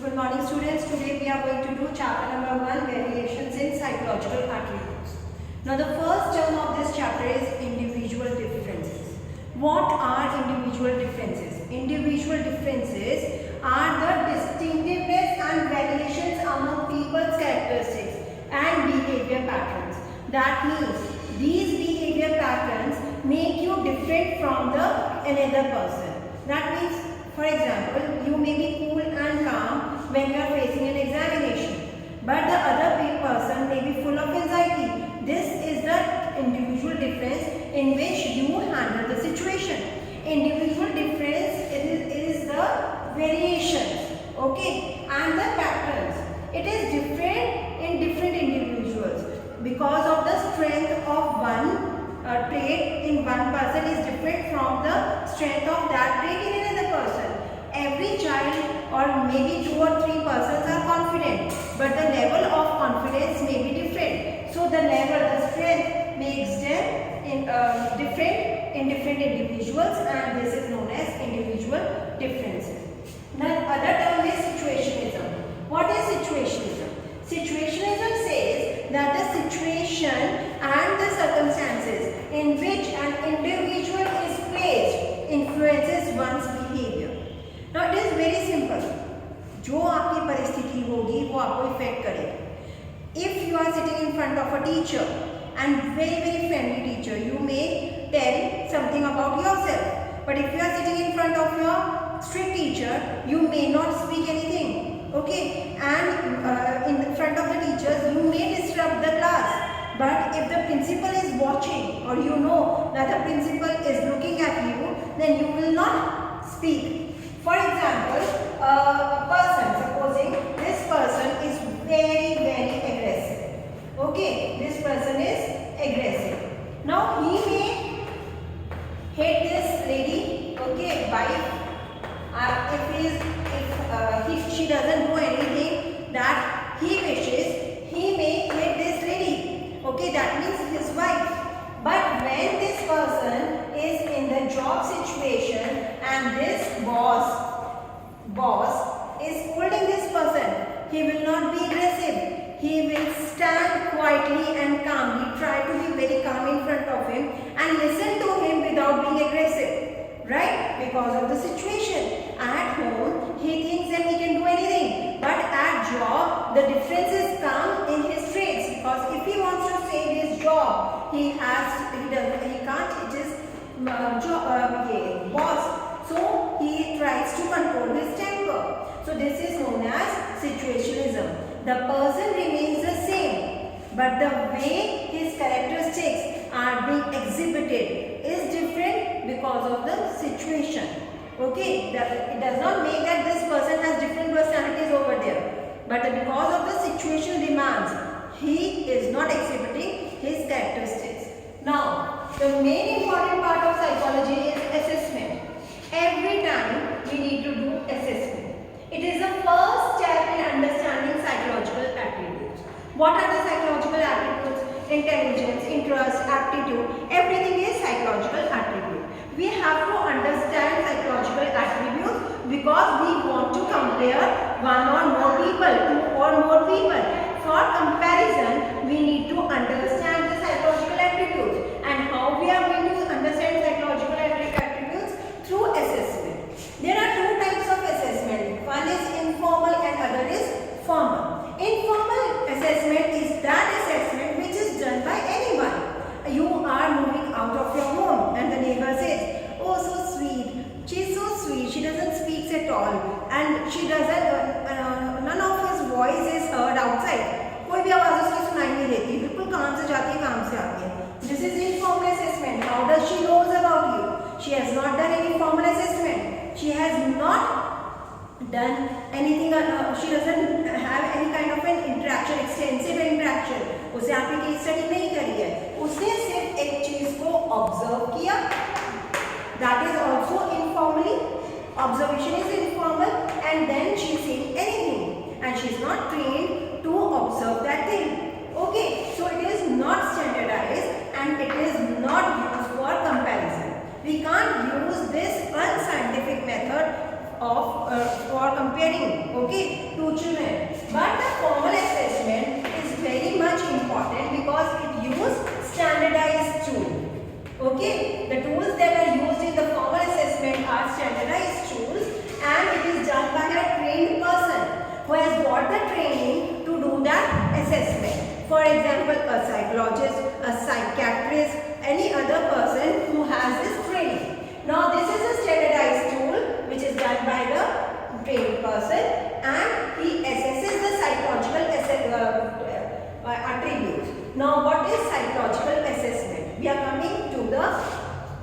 Good morning students. Today we are going to do chapter number 1, variations in psychological attributes. Now the first term of this chapter is individual differences. What are individual differences? Individual differences are the distinctiveness and variations among people's characteristics and behavior patterns. That means these behavior patterns make you different from the another person. That means, for example, you may be cool and calm when you are facing an examination, but the other person may be full of anxiety. This is the individual difference in which you handle the situation. Individual difference is the variations, okay, and the patterns. It is different in different individuals because of the strength of one trait in one person is different from the strength of that trait in another person. Every child or maybe 2 or 3 persons are confident, but the level of confidence may be different. So the level, the strength makes them different in different individuals, and this is known as individual differences. The other term is situationism. What is situationism? Situationism says that the situation and the circumstances in which an individual is placed influences one's behavior. Now it is very simple. जो आपकी परिस्थिति होगी वो आपको effect करेगी. If you are sitting in front of a teacher and very friendly teacher, you may tell something about yourself. But if you are sitting in front of your strict teacher, you may not speak anything. Okay, and in front of the teachers, you may disrupt the class. But if the principal is watching, or you know that the principal is looking at you, then you will not speak. For example, a person, supposing this person is very aggressive. Okay, this person is aggressive. Now he may hit this lady, okay, wife. If she doesn't do anything that he wishes, he may hit this lady. Okay, that means his wife. But when this person is in the job situation and this boss is holding this person, he will not be aggressive. He will stand quietly and calmly, try to be very calm in front of him and listen to him without being aggressive, right? Because of the situation. At home, he thinks that he can do anything, but at job, the differences come in his traits. Because if he wants to save his job, he can't. It is boss. So he tries to control his temper. So this is known as situationism. The person remains the same, but the way his characteristics are being exhibited is different because of the situation. Okay, it does not make that this person has different personalities over there, but because of the situation demands, he is not exhibiting his characteristics. Now, the main important part of psychology is assessment. Every time we need to do assessment. It is the first step in understanding psychological attributes. What are the psychological attributes? Intelligence, interest, aptitude, everything is psychological attribute. We have to understand psychological attributes because we want to compare one or more people, 2 or more people. For comparison, we need to understand the psychological attributes. And how we are going to understand psychological attributes? Through assessment. There are 2 types of assessment. One is informal and other is formal. Informal assessment is that assessment which is done by anyone. You are moving out of your home and the neighbor says, "Oh, so sweet. She's so sweet. She doesn't speak at all, and she doesn't. None of his voice is heard outside. कोई भी आवाज़ उसकी सुनाई नहीं देती. बिल्कुल काम से जाती है, काम से आती है. This is informal assessment. How does she knows about you? She has not done any formal assessment. She has not done anything. She doesn't have any kind of an interaction, extensive interaction. उसे आपकी case study नहीं करी है. उसने सिर्फ एक चीज को ऑब्जर्व किया. That is also informally. Observation is informal, and then she is saying anything, and she is not trained to observe that thing. Okay, so it is not standardized and it is not used for comparison. We can't use this unscientific method for comparing, okay, two children. But the formal assessment is very much important because it uses standardized tool. Okay, the tools that are used in the formal assessment are standardized tools, and it is done by a trained person who has got the training to do that assessment. For example, a psychologist, a psychiatrist, any other person who has this training. Now this is a standardized tool which is done by the trained person, and he assesses the psychological attributes. Now what is psychological assessment? We are coming to the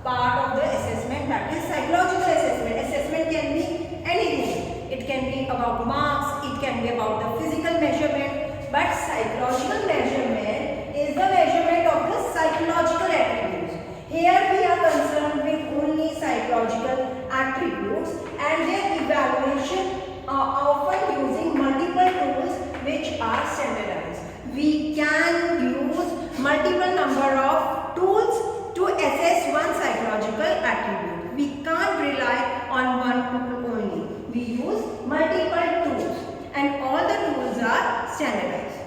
part of the assessment, that is psychological assessment. Assessment can be anything. It can be about marks, it can be about the physical measurement, but psychological measurement is the measurement of the psychological attributes. Here we are concerned with only psychological attributes, and their evaluation are often using multiple tools which are standardized. We can use multiple number of tools to assess one psychological attribute. We can't rely on one tool only. We use multiple tools, and all the tools are standardized.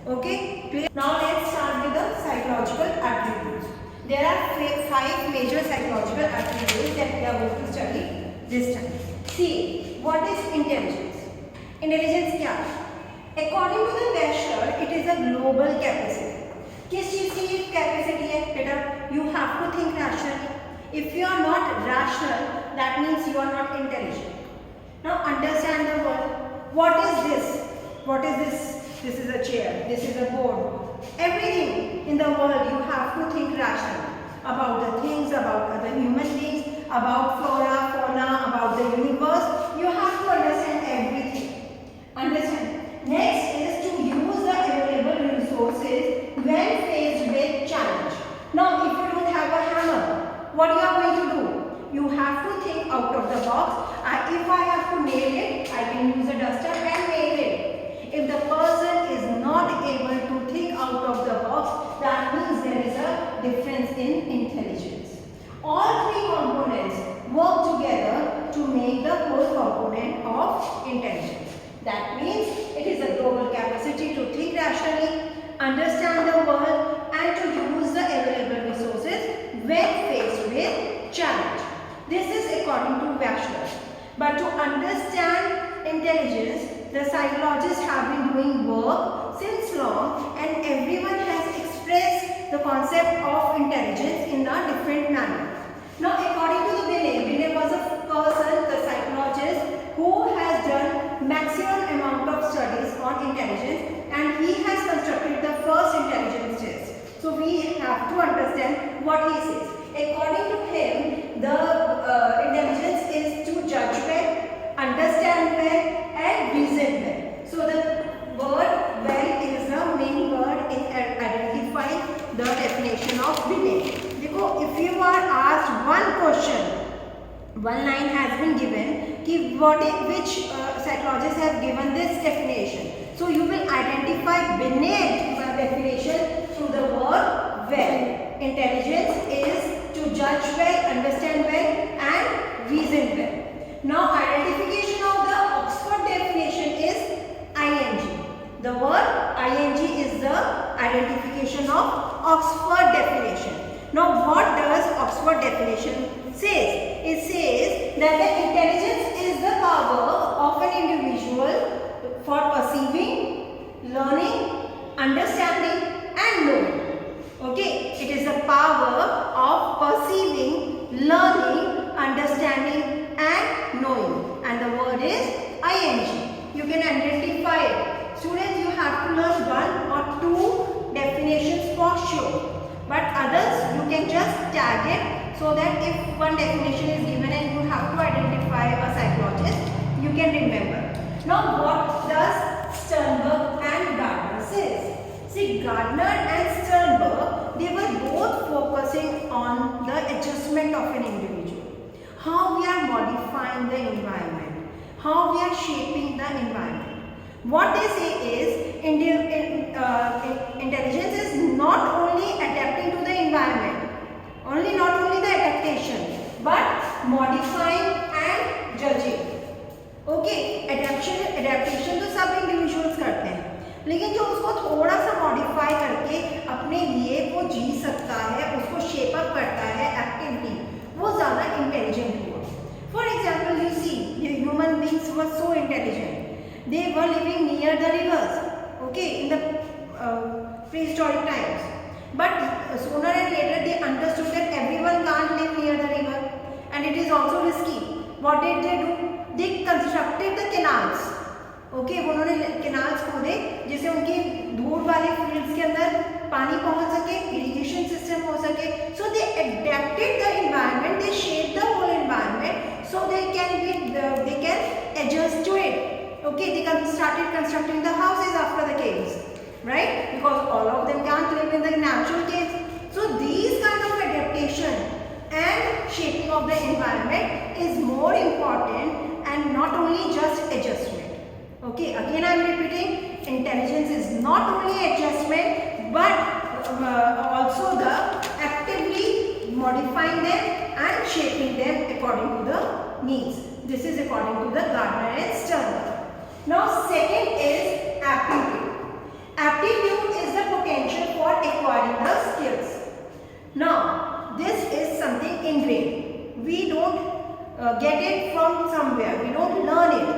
Okay, clear? Now let's start with the psychological attributes. There are 5 major psychological attributes that we are going to study this time. See, what is intelligence? Intelligence क्या है? According to the Wechsler, it is a global capacity. किस चीज की capacity है बेटा? You have to think rationally. If you are not rational, that means you are not intelligent. Now understand the word. What is this? What is this? This is a chair. This is a board. Everything in the world you have to think rationally about the things, about other human beings, about flora, fauna, about the universe. You have to understand everything. Understand? Next is to use the available resources when faced with challenge. Now if you don't have a hammer, what you are going to do? You have to think out of the box. If I have to nail it, I can use a duster and nail it. If the person is not able to think out of the box, that means there is a difference in intelligence. All 3 components work together to make the whole component of intelligence. That means it is a global capacity to think rationally, understand the world, and to use the available resources when faced with challenge. This is according to Wechsler. But to understand intelligence, the psychologists have been doing work since long, and everyone has expressed the concept of intelligence in a different manner. Now according to the Binet was a person, the psychologist, who has done maximum amount of studies on intelligence, and he has constructed the first intelligence test. So we have to understand what he says. According to him, the intelligence is to judge well, understand well, and reason well. So the word well is the main word in identifying the definition of Binet. Because if you are asked one question, one line has been given, which psychologists have given this definition. So you will identify Binet definition through the word well. Intelligence is to judge well, understand well, and reason well. Now identification of the Oxford definition is ING. The word ING is the identification of Oxford definition. Now what does Oxford definition says? It says that the intelligence is the power of an individual for perceiving, learning, understanding, and knowing. Okay, it is the power of perceiving, learning, understanding, and knowing. And the word is ING. You can identify it. Students, you have to learn 1 or 2 definitions for sure. But others, you can just tag it, so that if one definition is given and you have to identify a psychologist, you can remember. Now what does Sternberg and Gardner say? See, Gardner and Sternberg, they were both focusing on the adjustment of an individual. How we are modifying the environment, how we are shaping the environment. What they say is intelligence is not only adapting to the environment, not only the adaptation, but modifying and judging. Okay, adaptation adaptation तो सब individuals करते हैं, लेकिन जो उसको थोड़ा सा modify करके अपने लिए वो जी सकता है, उसको शेप अप करता है एक्टिवली, वो ज़्यादा इंटेलिजेंट हुआ. For example you see human beings were so intelligent, they were living near the rivers, okay, in the prehistoric times, but sooner and later they understood that everyone can't live near the river and it is also risky. What did they do? They constructed the canals. Okay, उन्होंने canals खोदे जिससे उनकी दूर वाले fields के अंदर पानी पहुंच सके, इरिगेशन सिस्टम हो सके. So they adapted the environment, they shape the whole environment so they can adjust to it. Okay, they started constructing the houses after the caves, right? Because all of them can't live in the natural caves. So these kind of adaptation and shaping of the environment is more important and not only just adjustment. Okay, again I am repeating, intelligence is not only adjustment but also the actively modifying them and shaping them according to the needs. This is according to the Gardner and Sternberg. Now second is aptitude. Aptitude is the potential for acquiring the skills. Now this is something ingrained. We don't get it from somewhere. We don't learn it.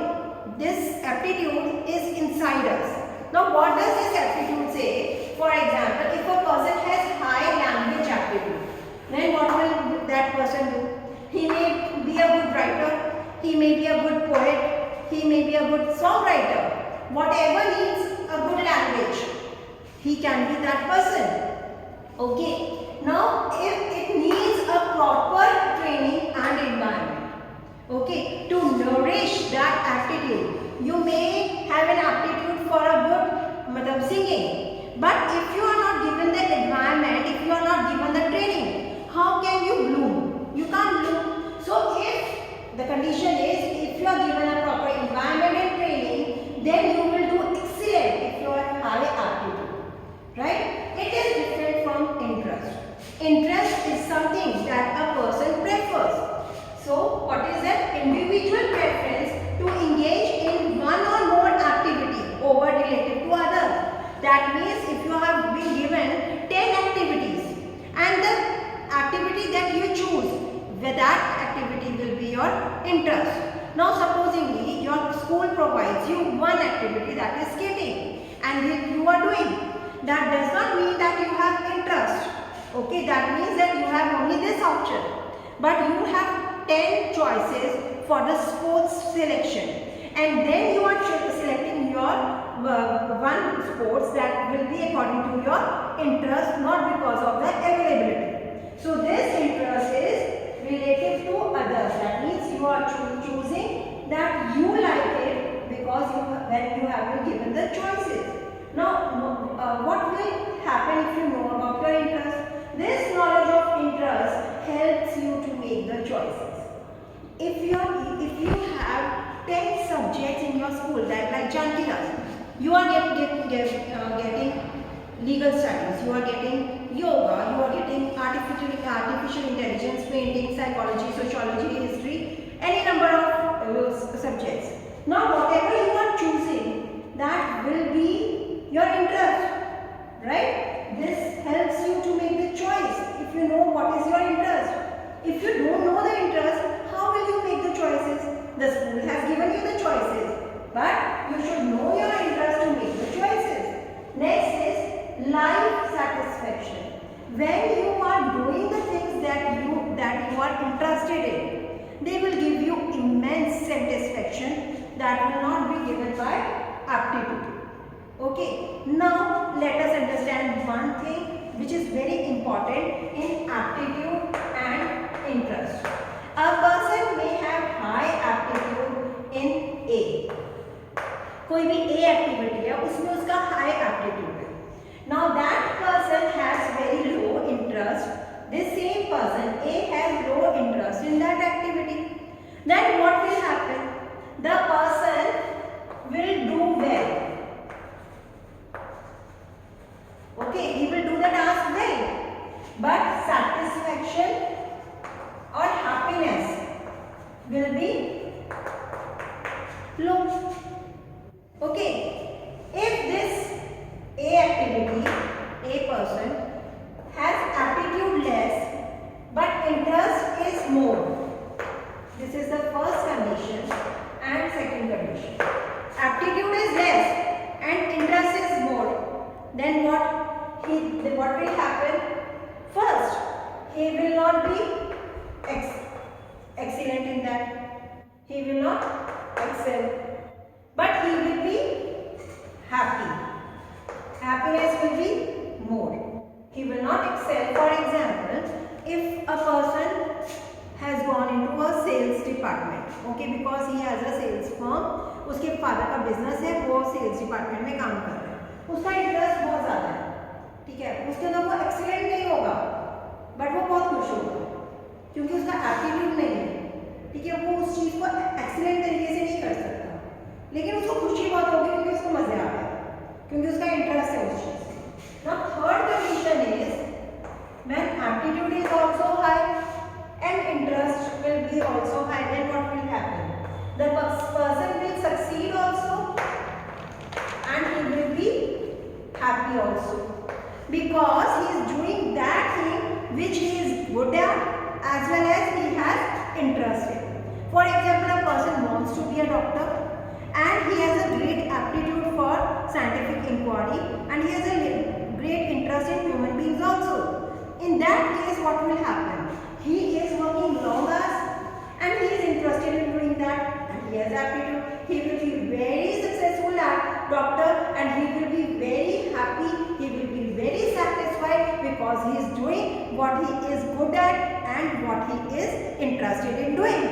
This aptitude is inside us. Now what does this aptitude say? For example, if a person has high language aptitude, then what will that person do? He may be a good writer, he may be a good poet, he may be a good songwriter. Whatever needs a good language, he can be that person. Okay. Now if it needs a proper training and environment, okay, to nourish that aptitude, you may have an aptitude for a good singing, but if you are not given the environment, if you are not given the training, how can you bloom? You can't bloom. So if the condition is, if you are given a proper environment and training, then you will do excellent if you have high aptitude, right? It is different from interest. Interest is something that a person prefers. So what is that? Individual preference to engage in one or more activity over related to others. That means if you have been given 10 activities and the activity that you choose, that activity will be your interest. Now supposingly your school provides you one activity, that is skating, and you are doing. That does not mean that you have interest. Okay, that means that you have only this option. But you have 10 choices for the sports selection, and then you are selecting your one sports that will be according to your interest, not because of the availability. So this interest is relative to others. That means you are choosing that you like it because when you have been given the choices. Now what will happen if you know about your interest? This knowledge of interest helps you to make the choices. If you have 10 subjects in your school, like Janki does, you are getting legal studies, you are getting yoga, you are getting artificial intelligence, painting, psychology, sociology, history, any number of subjects. Now whatever you are choosing, that will be your interest, right? This helps you to make the choice if you know what is your interest. If you don't know the interest, how will you make the choices? The school has given you the choices, but you should know your interest to make the choices. Next is life satisfaction. When you are doing the things that you are interested in, they will give you immense satisfaction that will not be given by aptitude. Okay, now let us understand one thing which is very important in aptitude and interest. A person may have high aptitude in A. कोई भी A activity है, उसमें उसका high aptitude है. Now that person has very low interest. This same person A has low interest in that activity. Then what will happen? The person will do well. Okay, he will do the task well, but satisfaction or happiness will be low. Okay, if this A activity, A person has aptitude less but interest is more. This is the first condition and second condition. Aptitude is less and interest is more. Then what will happen? First, he will not be excellent in that. He will not excel, but he will be happy. Happiness will be more. He will not excel. For example, if a person has gone into a sales department, okay, because he has a sales firm, उसके father का business है, वो sales department में काम कर रहा है, उसका इंटरेस्ट बहुत ज़्यादा है, ठीक है, उसके अंदर वो एक्सीलेंट नहीं होगा, बट वो बहुत खुश होगा क्योंकि उसका एप्टीट्यूड नहीं है, ठीक है, वो उस चीज़ को एक्सीलेंट तरीके से नहीं कर सकता, लेकिन उसको खुशी बहुत होगी क्योंकि उसको मजे आ रहा है, क्योंकि उसका इंटरेस्ट है उस चीज़ से। Now third condition is when aptitude is also high and interest will be also high, then what will happen? The person will succeed also and he will be happy also because he is doing that thing which he is good at as well as he has interest in. For example, a person wants to be a doctor and he has a great aptitude for scientific inquiry and he has a great interest in human beings also. In that case, what will happen? He is working long hours and he is interested in doing that and he has aptitude. He will be very successful at doctor and he will be very happy. He will be very satisfied because he is doing what he is good at and what he is interested in doing.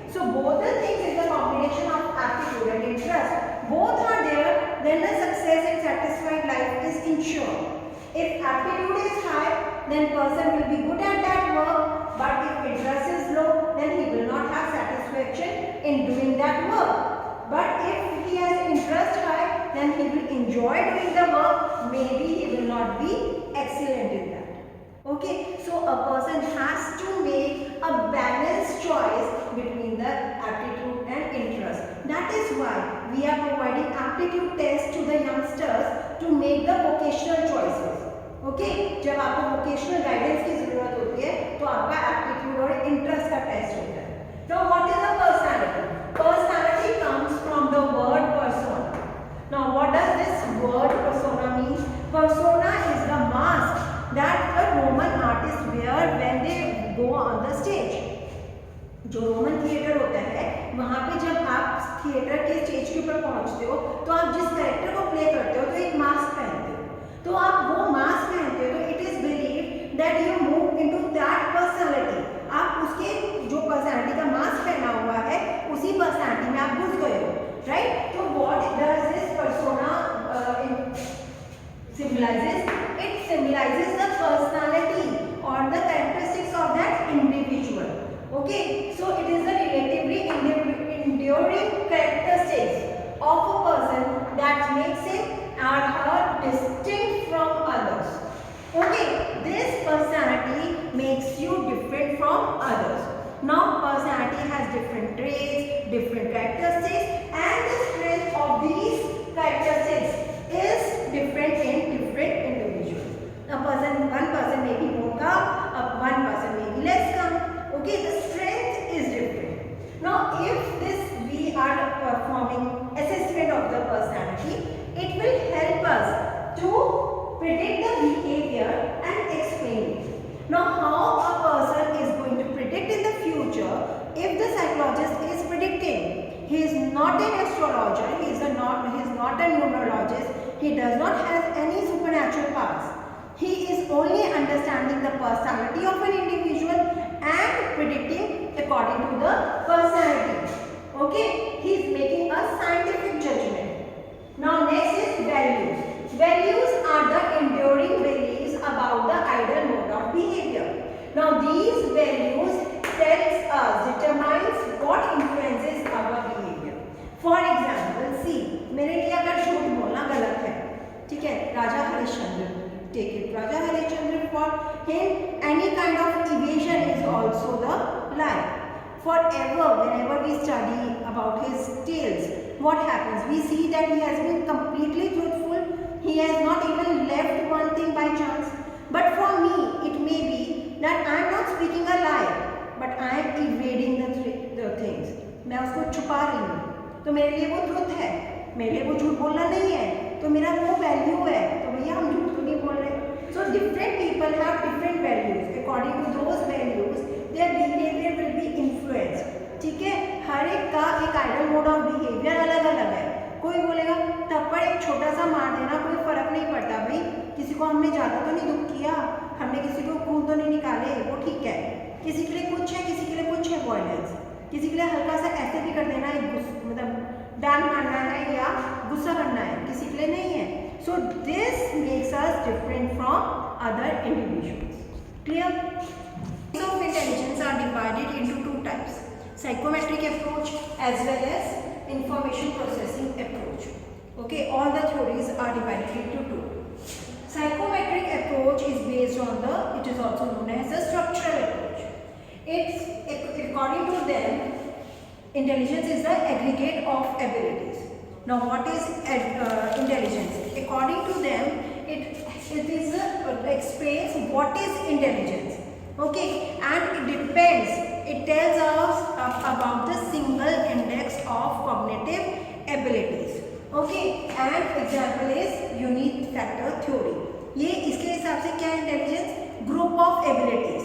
So both the things is a combination of aptitude and interest. Both are there, then the success and satisfied life is ensured. If aptitude is high, then person will be good at that work, but if interest is low, then he will not have satisfaction in doing that work. But if he has interest high, then he will enjoy doing the work, maybe he will not be excellent in that. Okay, so a person has to make a balanced choice between the aptitude and interest. That is why we are providing aptitude tests to the youngsters to make the vocational choices. Okay जब आपको vocational guidance की जरूरत होती है तो आपका aptitude और interest का टेस्ट होता है. Now what is a personality? Personality comes from the word persona. Now what does this word persona mean? Persona is the mask that a Roman artist wear when they go on the stage. जो Roman theatre होता है वहाँ पे जब आप theatre के stage के ऊपर पहुँचते हो तो आप जिस कैरेक्टर को प्ले करते हो तो एक मास्क पहनते हो. तो आप वो मास्क पहनते हो तो it is believe that you move into that personality. आप उसके जो पर्सनालिटी का मास्क पहना हुआ है उसी पर्सनालिटी में आप घुस गए हो, राइट? तो what does this persona symbolizes? It symbolizes the personality or the characteristics of that individual. Okay, so it is the relatively enduring characteristics of a person that makes him or her distinct from others. Okay, this personality makes you different from others. Now personality has different traits, different characteristics, and the strength of these characteristics is different in different individuals. One person may be more calm, one person may be less calm. Okay, the strength is different. Now if we are performing assessment of the personality, it will help us to predict the behavior and explain it. Now how a person is going to predict in the future if the psychologist is predicting? He is not an astrologer, he is not a numerologist, he does not have any supernatural powers. He is only understanding the personality of an individual and predicting according to the personality. Okay, he is making a scientific judgment. Now next is values. Values are the enduring beliefs about the ideal mode of behavior. Now these values determines what influences our behavior. For example, see, मेरे लिए अगर झूठ बोलना गलत है, ठीक है, राजा Harishchandra, take it, Raja Harishchandra, for him any kind of evasion is also the lie. Forever, whenever we study about his tales, what happens? We see that he has been completely truthful. He has not even left one thing by chance. But for me, it may be that I am not speaking a lie, but I am evading the things. मैं उसको छुपा रही हूँ, तो मेरे लिए वो truth है. मेरे लिए वो झूठ बोलना नहीं है, तो मेरा वो वैल्यू है. तो भैया हम झूठ तो नहीं बोल रहे. So different people have different values. According to those values, their behavior will be influenced. ठीक है, हर एक का एक आइडियल मोड ऑफ बिहेवियर अलग अलग है. कोई बोलेगा थप्पड़ एक छोटा सा मार देना कोई फर्क नहीं पड़ता, भाई किसी को हमने ज़्यादा तो नहीं दुख किया, हमने किसी को खून तो नहीं निकाले, वो ठीक है. किसी के लिए कुछ है, किसी के लिए कुछ है वॉयलेंस, किसी के लिए हल्का सा ऐसे भी कर देना है, मतलब डांट मारना है या गुस्सा करना है, किसी के लिए नहीं है. So this makes us different from other individuals. Clear? Of intelligence are divided into two types: psychometric approach as well as information processing approach. Okay, all the theories are divided into two. Psychometric approach is based on it is also known as a structural approach. According to them, intelligence is the aggregate of abilities. Now, what is intelligence? According to them, it is explains what is intelligence. Okay, and it depends. It tells us about the single index of cognitive abilities. Okay, and example is unique factor theory. ये इसके हिसाब से क्या intelligence? Group of abilities.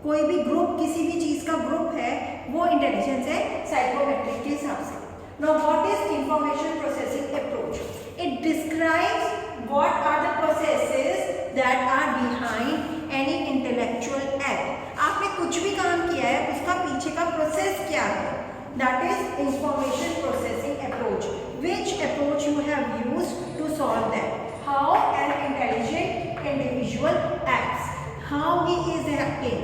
कोई भी group, किसी भी चीज का ग्रुप है, वो इंटेलिजेंस है साइकोमेट्रिक के हिसाब से. Now, what is information processing approach? It describes what are the processes that are behind any intellectual act. आपने कुछ भी काम किया है, उसका पीछे का प्रोसेस क्या है? That is information processing approach. Which approach you have used to solve that? How an intelligent individual acts. How he is acting.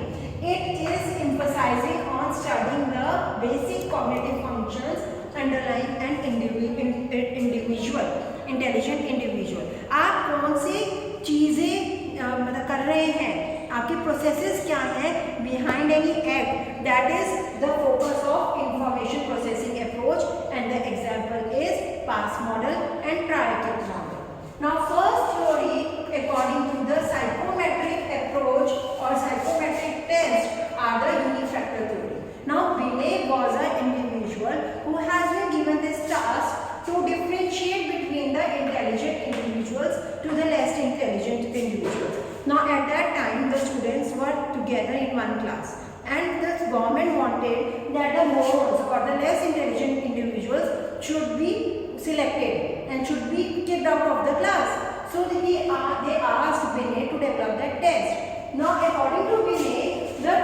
It is emphasizing on studying the basic cognitive functions underlying an individual, intelligent individual. आप कौन सी चीजें मतलब कर रहे हैं, आपके processes क्या हैं behind any act. That is the focus of information processing approach and the example is PASS model and triarchic model. Now first theory according to the psychometric approach और psychometric test are the unifactor theory. Now Binet was an individual who has been given this task to differentiate between the intelligent individuals to the less intelligent individuals. Now at that time the students were together in one class and the government wanted that the morons or the less intelligent individuals should be selected and should be kicked out of the class. So they asked Binet to develop that test. Now according to Binet, the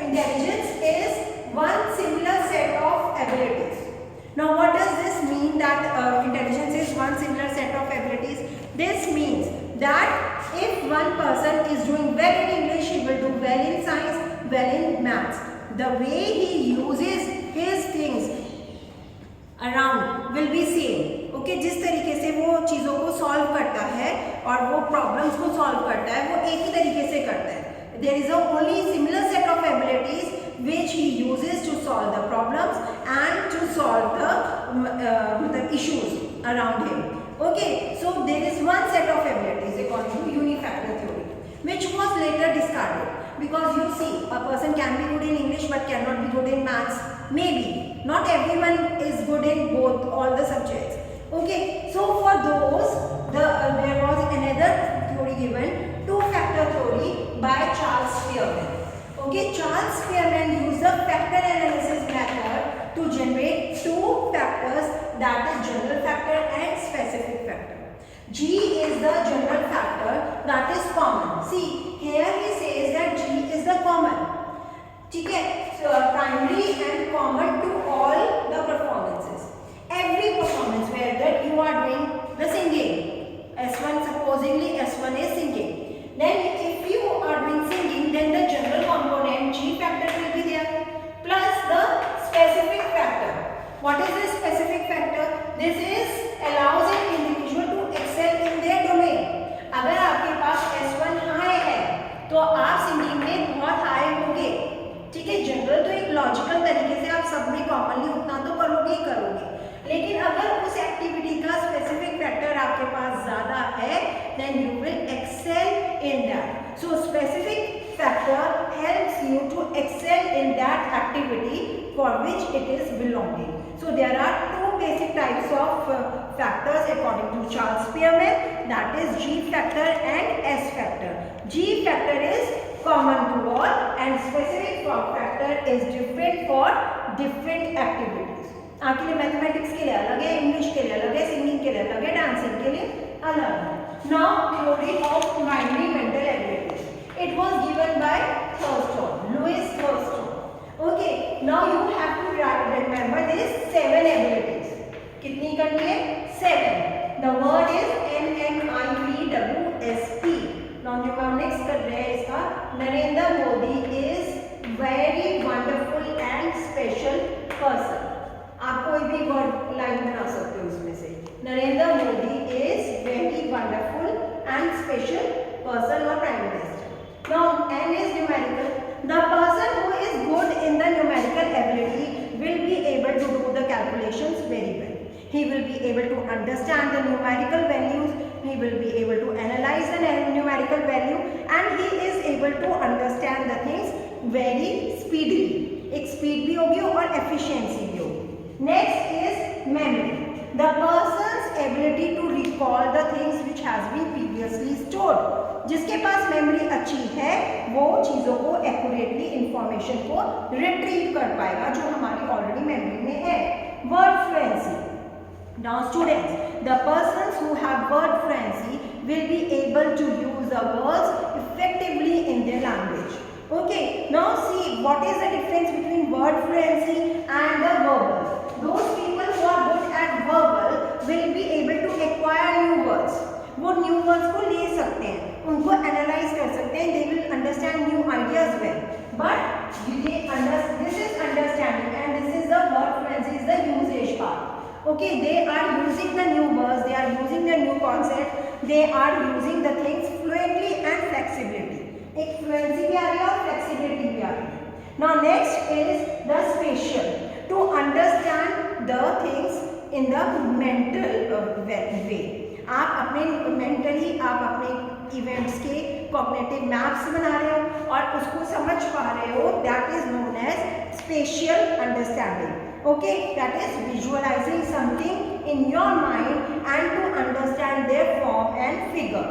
intelligence is one similar set of abilities. Now what does this mean that intelligence is one similar set of abilities? This means that if one person is doing well in English, he will do well in science, well in maths. The way he uses his things around will be same. Okay, जिस तरीके से वो चीज़ों को solve करता है और वो प्रॉब्लम्स को सॉल्व करता है, वो एक ही तरीके से करता है. There is a only similar set of abilities which he uses to solve the problems and to solve the issues around him. Okay, so there is one set of abilities according to unifactor theory, which was later discarded because you see a person can be good in English but cannot be good in maths. Maybe not everyone is good in both all the subjects. Okay, so for those there was another theory given, two-factor theory by Charles Spearman. Okay, Charles Spearman used the factor analysis method to generate two factors, that is general factor and specific factor. G is the general factor, that is common. See, here he says that G is the common. ठीक है, so primary and common to all the performances. Every performance where that you are doing the singing, S1 supposedly S1 is singing. Then if you are doing singing, then the general component G factor will be there plus the specific factor. What is the specific factor? This is allows an individual to excel in their domain. अगर आपके पास S1 high है तो आप singing में बहुत high होंगे. ठीक है, जनरल तो एक लॉजिकल तरीके से आप सब में कॉमनली उतना तो करोगे ही करोगे, लेकिन अगर उस it is belonging. So there are two basic types of factors according to Charles Spearman, that is G factor and S factor. G factor is common to all and specific factor is different for different activities. आपके लिए mathematics के लिए अलग है, English के लिए अलग है, सिंगिंग के लिए अलग है, डांसिंग के लिए अलग है. Now theory of primary mental abilities. It was given by Thurston, Louis Thurston. Okay, now you have to remember this 7 abilities. कितनी करनी है? 7. The word is NMIVWSP. Now next कर रहे हैं इसका. Narendra Modi is very wonderful and special person. आप कोई भी वर्ड लाइन बना सकते हो उसमें से. Narendra Modi is very wonderful and special person or prime minister. Now N is numerical. The person who is good in the numerical ability will be able to do the calculations very well. He will be able to understand the numerical values. He will be able to analyze the numerical value, and he is able to understand the things very speedily. एक speed भी होगी और efficiency भी होगी. Next is memory. The person's ability to recall the things which has been previously stored. जिसके पास memory अच्छी है वो चीज़ों को एक्यूरेटली इंफॉर्मेशन को रिट्रीव कर पाएगा जो हमारी ऑलरेडी मेमोरी में है. Word fluency. Now students, the persons who have word fluency will be able to use the words effectively in their language. Okay, now see what is the difference between word fluency and the verbal. Those people who are good at verbal will be able to acquire new words. वो new words को ले सकते हैं, उनको analyze कर सकते हैं, they will understand new ideas well. But this is understanding and this is the word fluency, is the usage part. Okay, they are using the new words, they are using the new concept, they are using the things fluently and flexibility. एक fluency भी आ रही है और flexibility भी आ रही है. Now next is the spatial. To understand the things in the mental way. आप अपने mentally आप अपने events के cognitive maps बना रहे हो और उसको समझ पा रहे हो. That is known as spatial understanding. Okay, that is visualizing something in your mind and to understand their form and figure.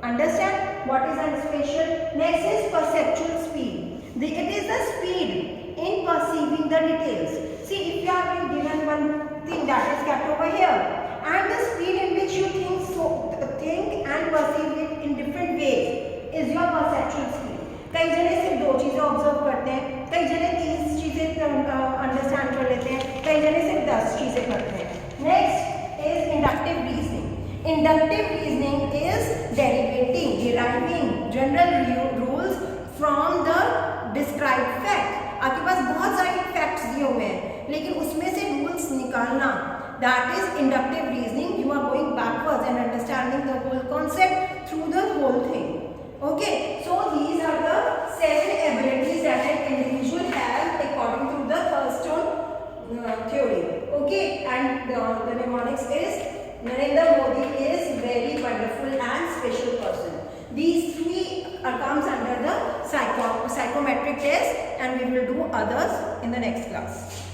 Understand what is spatial? Next is perceptual speed. It is the speed in perceiving the details. See, if you have been given one thing that is kept over here, and the speed in which you think and perceive it in different ways is your perceptual speed. कई जने सिर्फ 2 चीज़ें observe करते हैं, कई जने 30 चीज़ें understand कर लेते हैं, कई जने सिर्फ 10 चीज़ें करते हैं. Next is inductive reasoning. Inductive reasoning is deriving general rules from the described fact. आपके पास बहुत सारे फैक्ट्स दिए हुए हैं लेकिन उसमें से रूल्स निकालना, that is inductive reasoning. You are going backwards and understanding the whole concept through the whole thing. Okay, so these are the 7 abilities that an individual has according to the Thurston theory. Okay, and the mnemonics is Narendra Modi is very wonderful and special person. These 3 comes under the psychometric test, and we will do others in the next class.